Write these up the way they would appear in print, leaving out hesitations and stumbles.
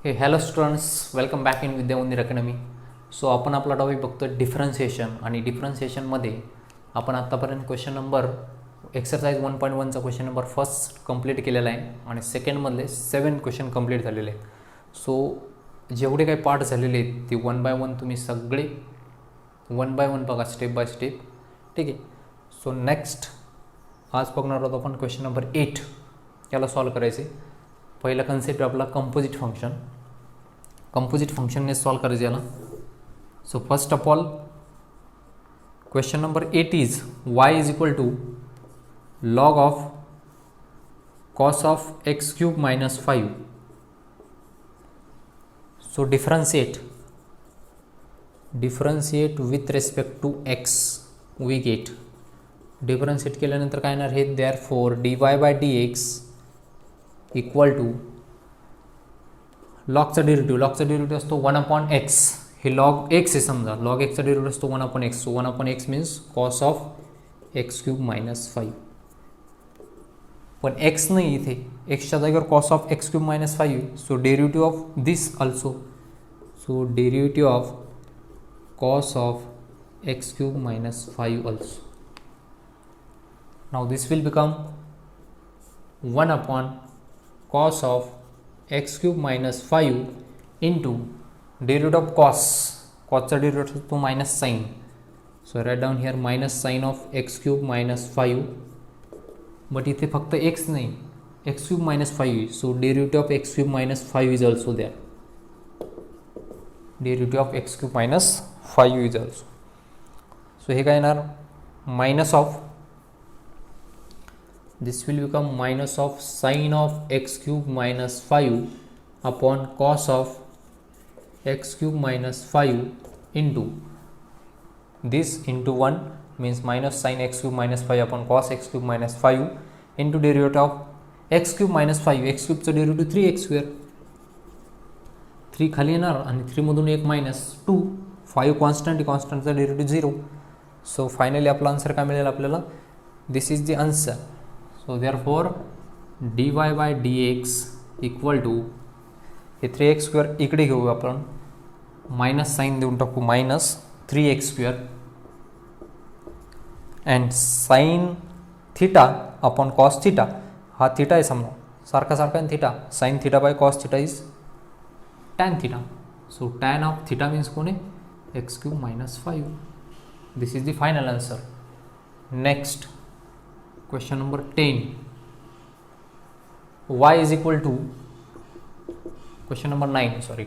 Hey hello students, welcome back in Vidya Mandir Academy. सो आपण आपला topic बघतो डिफरन्शिएशन, आणि डिफरन्शिएशनमध्ये आपण आत्तापर्यंत क्वेश्चन नंबर एक्सरसाइज 1.1चा क्वेश्चन नंबर फर्स्ट कंप्लीट केलेला आहे आणि सेकंडमधले 7 क्वेश्चन कंप्लीट झालेले आहेत. सो जेवढे काही पार्ट झालेले आहेत ते 1 बाय 1 तुम्ही सगळे 1 बाय 1 बघा, स्टेप बाय स्टेप. ठीक आहे. सो नेक्स्ट आज बघणार आहोत आपण क्वेश्चन नंबर 8. याला सॉल्व करायचे. पहिला कन्सेप्ट आपला कंपोजिट फंक्शन. कंपोजिट फंक्शनने सॉल्व करायचं याला. So first of all question number 8 is y is equal to log of cos of x cube minus 5. So differentiate with respect to x we get. Differentiate केल्यानंतर काय येणार हे, therefore dy by dx equal to लॉगचा derivative असतो 1/x. हे log x आहे समजा, log एक्सचा derivative असतो 1/x. So 1/x means cos of x cube minus 5. पण एक्स नाही इथे, एक्सच्या जागेवर cos of x cube minus 5. So derivative of this also. So derivative of cos of x cube minus 5 also. Now this will become 1/cos of x cube minus 5 into derivative of cos. Cosचा derivative तो minus sine. So write down here minus sine of x cube minus 5. But इथे फक्त x नाही, x cube minus 5. So derivative of x cube minus 5 is also there. Derivative of x cube minus 5 is also. So हे काय येणार, minus of, this will become minus of sine of x cube minus 5 upon cos of x cube minus 5 into this into 1 means minus sine x cube minus 5 upon cos x cube minus 5 into derivative of x cube minus 5. x cube चा derivative 3x square. 3 खाली येणार आणि 3 मधून 1 minus 2. 5 constant, कॉन्स्टंटचा derivative 0. So finally आपला answer काय मिळेल आपल्याला, this is the answer. So therefore dy by dx equal to हे 3x स्क्वेअर इकडे घेऊ आपण, मायनस साईन देऊन टाकू, minus 3x square and sine theta upon cos theta. हा थिटा आहे समजा, सारखा सारखा theta. Sine theta by cos theta is tan theta. So tan of theta means कोण आहे, x cube minus 5. This is the final answer. Next question number 10, y is equal to, question number 9 sorry,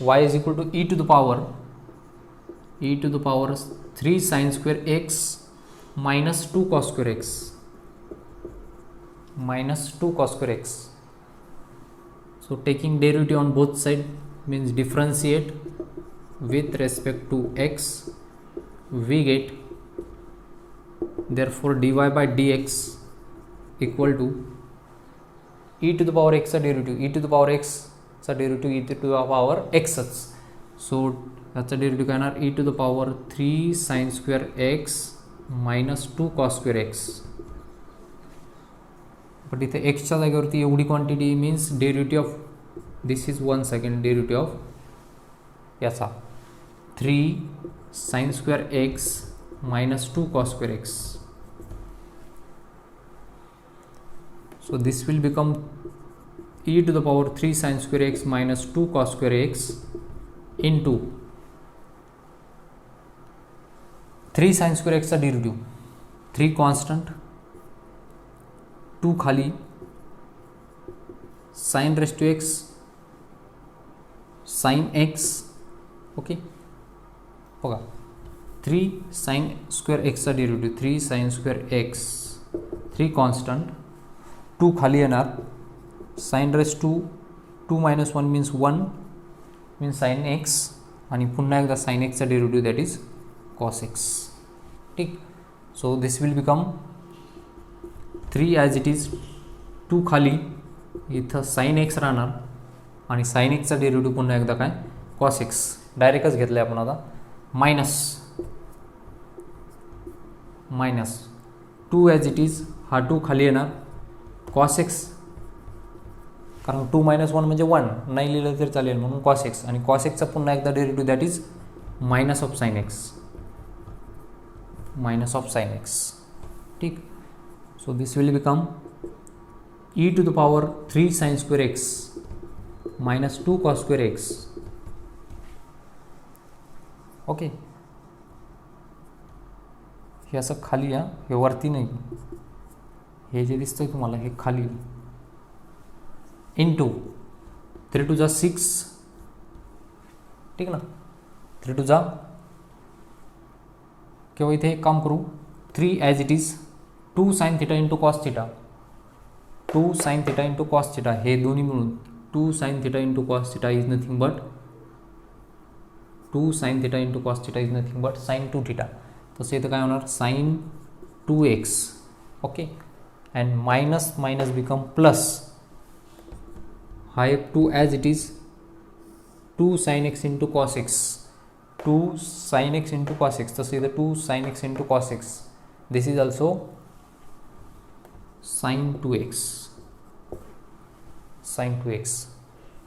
y is equal to e to the power 3 sin square x minus 2 cos square x minus 2 cos square x. So taking derivative on both side means differentiate with respect to x, we get therefore dy by dx equal to e to the power x चा derivative, e to the power x चा derivative e to the power x. सो याचा derivative काय येणार, e to the power 3 sin square x minus 2 cos square x. But इथे एक्सच्या जागेवरती एवढी quantity means derivative of, this is 1 second, derivative of याचा 3 sin square x minus 2 cos square x. So this will become e to the power 3 sin square x minus 2 cos square x into 3 sin square x चा derivative 3 constant, 2 खाली, sin raise to x sin x. Okay बघा, 3 sin square x चा derivative 3 sin square x, 3 constant, 2 खाली येणार, sine raise to 2 minus 1 means 1 means sine x, आणि पुन्हा एकदा साइन एक्सचा derivative that is cos x. ठीक. So this will become 3 as it is, 2 खाली, इथं साइन एक्स राहणार आणि साइन एक्सचा डेरिव्हेटिव्ह पुन्हा एकदा काय, कॉस एक्स. डायरेक्टच घेतलं आहे आपण आता. मायनस 2 ॲज इट इज, हा 2 खाली येणार, कॉस एक्स कारण 2 - 1 म्हणजे 1 नाही लिहिलं तरी चालेल, म्हणून कॉस एक्स, आणि कॉस एक्सचा पुन्हा एकदा derivative that is minus of sine x, minus of sine x. ठीक. So this will become e to the power 3 sin square x minus 2 cos square x. Okay, हे असं खाली या, हे वरती नाही, हे जे दिसतंय तुम्हाला हे खाली, इंटू 3 to the 6, ठीक ना, 3 to the, किंवा इथे एक काम करू, 3 as it is 2 sin theta into cos theta, 2 sin theta into cos theta, हे दोन्ही मिळून 2 sin theta into cos theta is nothing but 2 sin theta into cos theta is nothing but sin 2 theta. तसं इथं काय होणार, sin 2x. Okay, and minus minus become plus, हा एक 2 as it is 2 sin x into cos x, 2 sin x into cos x, तसं इथं 2 sin x into cos x, this is also sin 2x, sin 2x.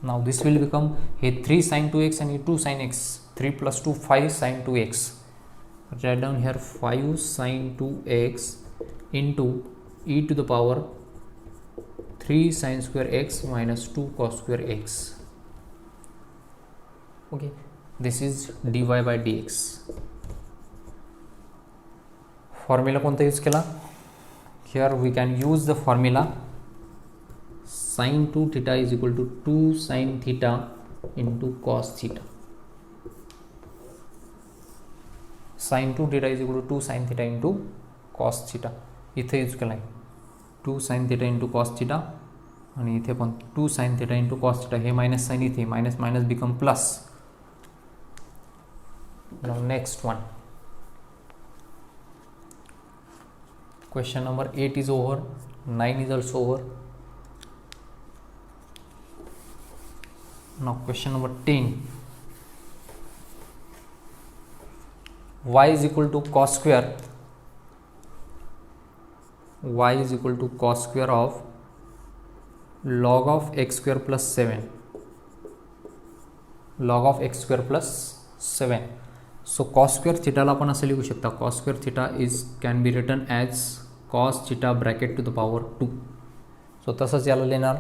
Now this will become हे 3 sin 2x and 2 sin x, 3 plus 2 5 sin 2x. Write down here 5 sin 2x into e to the power 3 sin square x minus 2 cos square x. Okay, this is dy by dx. Formula कोणता use केला? Here we can use the formula sin 2 theta is equal to 2 sin theta into cos theta. Sin 2 theta is equal to 2 sin theta into cos theta. इथे use केला आहे 2 sin theta into cos theta, आणि इथे पण 2 sin theta into cos theta. हे minus sine इथे, minus minus become plus. Now next one. Question number 8 is over, 9 is also over. Now question number 10. Y is equal to cos square, y is equal to cos square of log of x square plus 7, log of x square plus 7. सो cos square थिटाला आपण असं लिहू शकता, cos square theta is can be written as cos theta bracket to the power 2. सो तसंच याला लिहिणार,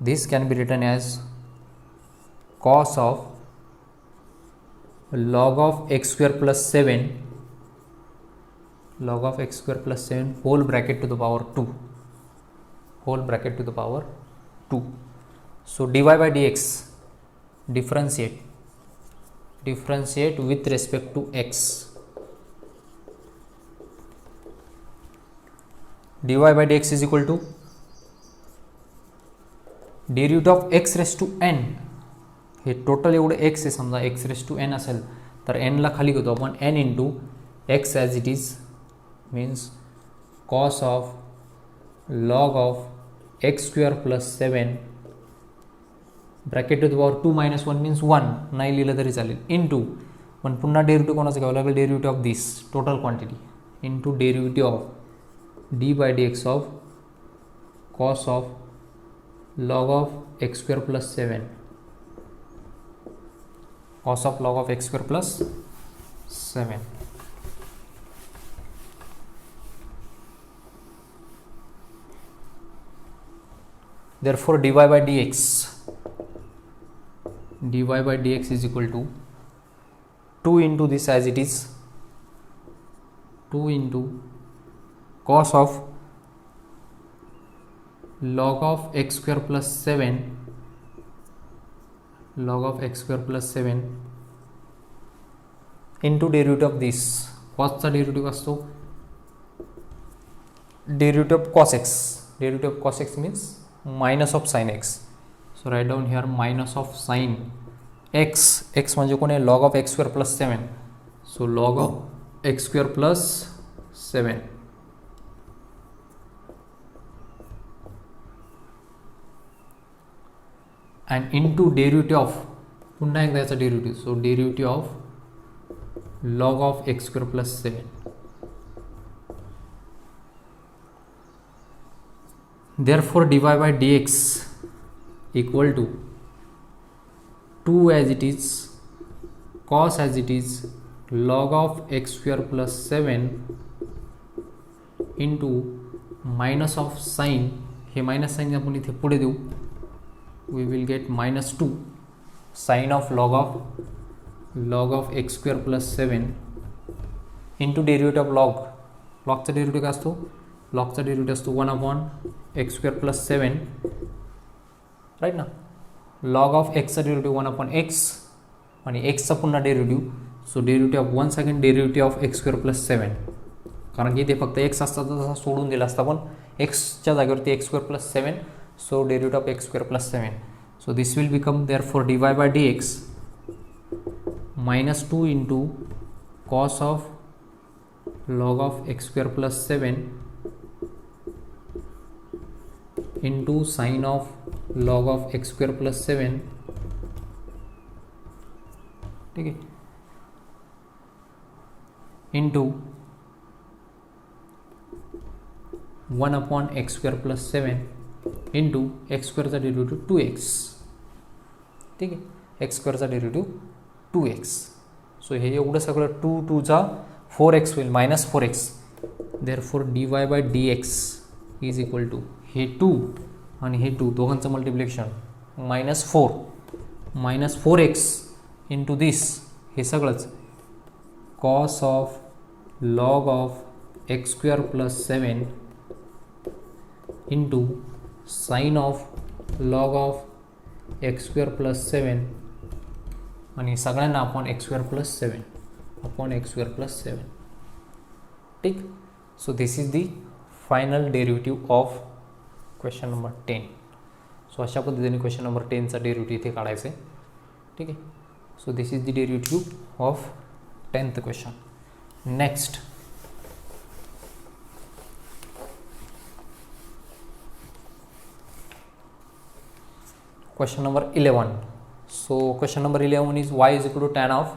this can be written as cos of log of x square plus 7, log of x square plus 7 whole bracket to the power 2, whole bracket to the power 2. So dy by dx, differentiate with respect to x. dy by dx is equal to derivative of x raised to n. हे total एवढं x आहे, समजा x raised to n असेल तर n ला खाली घेतो आपण, n into x as it is means cos of log of x square plus 7 bracket to the power 2 - 1 means 1 नाही लिहिलं तरी चालेल, इंटू पण पुन्हा डेरिव्हेटिव्ह कोणाचं घ्यावं लागेल, derivative of this total quantity into derivative of d by d x of cos of log of x square plus 7, cos of log of x square plus 7. Therefore dy by dx, dy by dx is equal to 2 into this as it is, 2 into cos of log of x square plus 7, log of x square plus 7 into derivative of this. cos चा derivative असतो derivative of cos x, derivative of cos x means minus of sin x. So write down here minus of sin x, x म्हणजे कोण आहे, log of x square plus 7. So log of x square plus 7 and into derivative of, पुन्हा एकदा याचा derivative, so derivative of log of x square plus 7. Therefore dy by dx equal to 2 as it is cos as it is log of x square plus 7 into minus of sine, हे minus sine आपण इथे पुढे देऊ, we will get -2 sine of log of x square plus 7 into derivative of लॉगचा derivative काय असतो, लॉगचा derivative असतो 1/x स्क्वेअर प्लस 7, राईट ना. लॉग ऑफ एक्सचा डेरिव्हेटिव्ह 1/x आणि एक्सचा पुन्हा derivative, so derivative of 1 second derivative of x square plus 7, कारण की इथे फक्त एक्स असता तर तसा सोडून दिला असता, पण एक्सच्या जागेवरती x square plus 7, so derivative of x square plus 7. So this will become therefore dy by dx -2 into cos of log of x square plus 7 into sine of log of x square plus 7, ठीक आहे, into 1/x square plus 7 into x स्क्वेअरचा derivative 2x, ठीक आहे, x स्क्वेअरचा derivative 2x. सो हे एवढं सगळं 2 4x होईल, -4x. Therefore dy by dx is equal to हे 2 आणि हे 2 दोघांचं मल्टिप्लिकेशन -4x इंटू दिस, हे सगळंच cos of log of x square plus 7 into sine of log of x square plus 7 आणि सगळ्यांना अपॉन एक्स स्क्वेअर प्लस 7, ठीक. So this is the final derivative of question number 10. सो अशा पद्धतीने question number 10चा derivative इथे काढायचं आहे, ठीक आहे. सो this is the derivative of 10th question. Next question number 11. So question number 11 is y is equal to tan of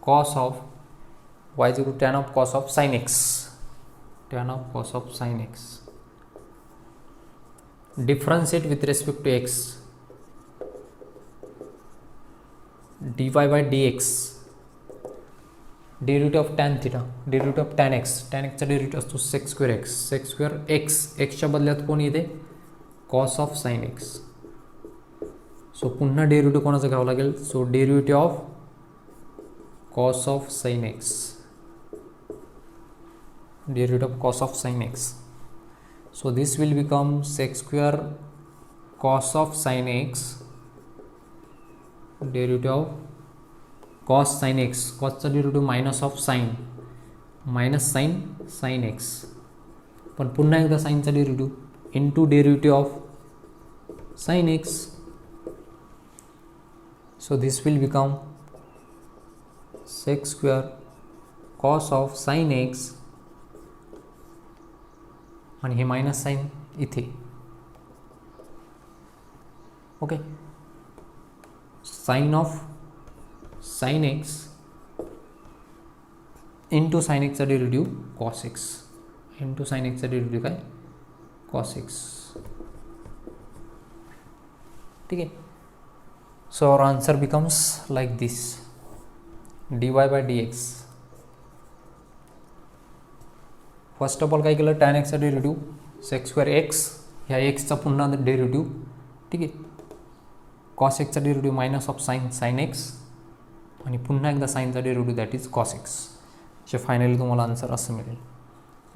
cos of y is equal to tan of cos of sin x, differentiate with respect to x, dy by dx derivative of tan theta, derivative of tan चा derivative असतो sec square x, एक्सच्या बदल्यात कोण येते, cos of sine x. So पुन्हा derivative कोणाचं घ्यावं लागेल, so derivative of cos of sine x, so this will become sec square cos of sine x, derivative of cos sine x, कॉसचा derivative minus sine x, पण पुन्हा एकदा साइनचा derivative into derivative of sine x. So this will become sec square cos of sine x आणि हे minus sine इथे, okay, sine of sine x into sine एक्सचा derivative cos x, into sine एक्सचा derivative काय, cos x, ठीक आहे. So our answer becomes like this, dy by dx. First of all काय केलं, टॅन एक्सचा डेरिव्हेटिव्ह सेक स्क्वेअर एक्स, ह्या एक्सचा पुन्हा डेरिव्हेटिव्ह, ठीक आहे, कॉस एक्सचा derivative minus of sine x आणि पुन्हा एकदा साइनचा derivative that is cos x. जे फायनली तुम्हाला आन्सर असं मिळेल.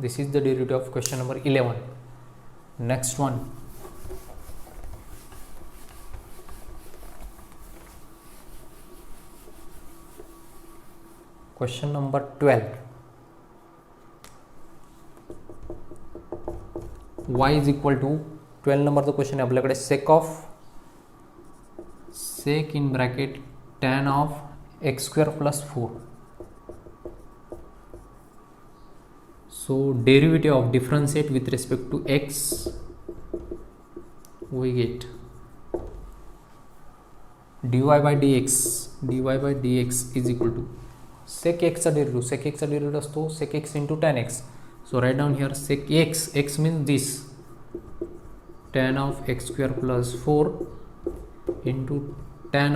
This is the derivative of question number 11. Next one, question number 12. y is equal to 12 नंबरचा क्वेश्चन आहे आपल्याकडे, sec in bracket tan of x square plus 4. So derivative of differentiate with respect to x, we get dy by dx is equal to sec x चा derivative, sec x चा derivative असतो sec x into tan x. So write down here sec x means this tan of x square plus 4 into tan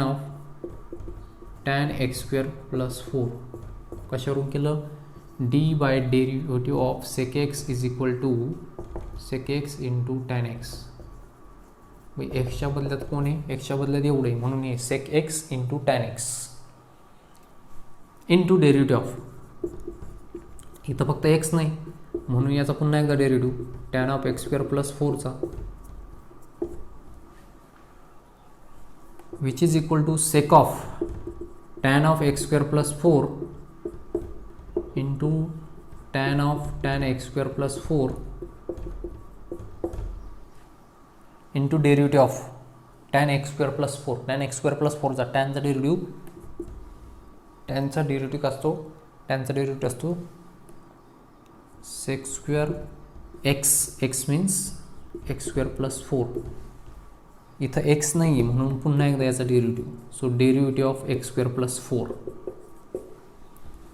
x square plus 4 कशावरून केलं d by derivative of sec x is equal to sec x into tan x. एक्सच्या बदल्यात कोण आहे एक्सच्या बदल्यात एवढं आहे म्हणून हे sec x into tan x into derivative of इथं फक्त x नाही म्हणून याचा पुन्हा एकदा derivative tan of x square plus 4 चा which is equal to sec of tan of x square plus 4 into tan x square plus 4 into derivative of tan x square plus 4. tan x square plus 4 चा tan चा derivative असतो sec square x means x square plus 4. इथं x नाही आहे म्हणून पुन्हा एकदा याचा derivative so derivative of x square plus 4.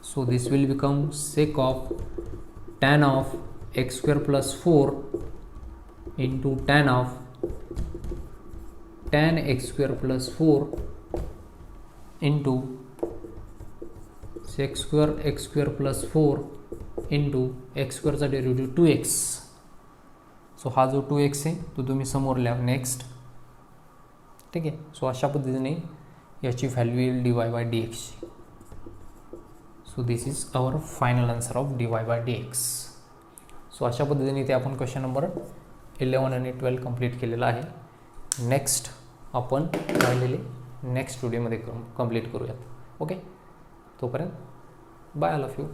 So this will become sec of tan of x square plus 4 into tan x square plus 4 into sec square x square plus 4 into x square चा derivative 2x. सो हा जो 2x आहे तो तुम्ही समोर लिहा next. ठीक आहे. सो अशा पद्धतीने याची व्हॅल्यू येईल dy by dx. So this is our final answer of dy by dx. So अशा पद्धतीने इथे आपण क्वेश्चन नंबर 11 आणि 12 कंप्लीट केलेला आहे. नेक्स्ट आपण राहिलेले नेक्स्ट व्हिडिओमध्ये कंप्लीट करूयात. ओके. तोपर्यंत बाय ऑल ऑफ यू.